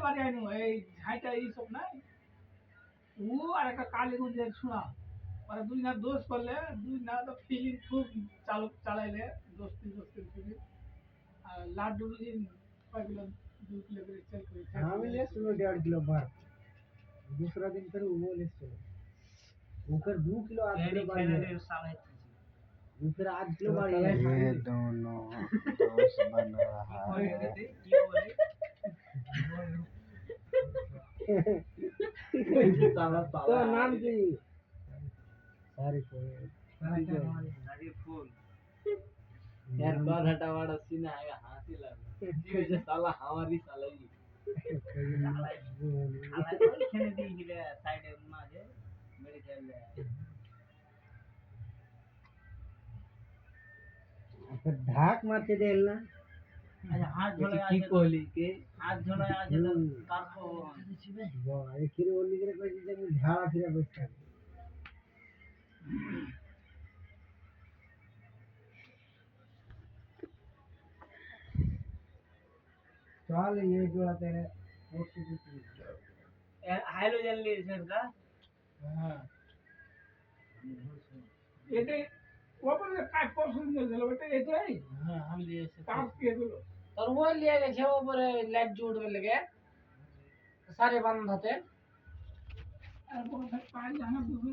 বাড়ি আইনু এই ঝাইটা এই সব নাই ও আর একটা কালীগঞ্জের ছুঁড়া মানে দুই না দোষ করলে দুই না তো ফিলিং খুব চালাইলে দোস্তি দোস্তির ফিলিং আর লাড্ডু দিন কয় কিলো 2 কিলো করে চেল করে আমি ले सुनो 1.5 किलो भर दूसरा दिन फिर वो ले सुनो वो फिर 2 किलो आध किलो बढ़ गया वो फिर आध किलो बढ़ गया ये दोनों दोस्त बन रहा है तो नाम की सारी फूल यार बाद हटावाड़ा सीना आएगा हंसी लगा जो साला हमारी साला ही साला कोई खेलने दी हिले साइड में जे मेरे ख्याल फिर ढाक मारते देलना अच्छा हाथ झोला की कोहली के हाथ झोला आज कार को वाह ये फिर वो निकले कोई जब झाड़ा फिर बैठता चल ये जोड़ा तेरे हाइड्रोजन ले का हां এটাই ওপরে কাজ পছন্দ হয়েছিল ওটা এটাই हां हम लिए কাজ দিয়ে দিল और वो लिए गए थे ऊपर लाइट जोड़ में लगे सारे बंद होते আর কোনো কাজ জানা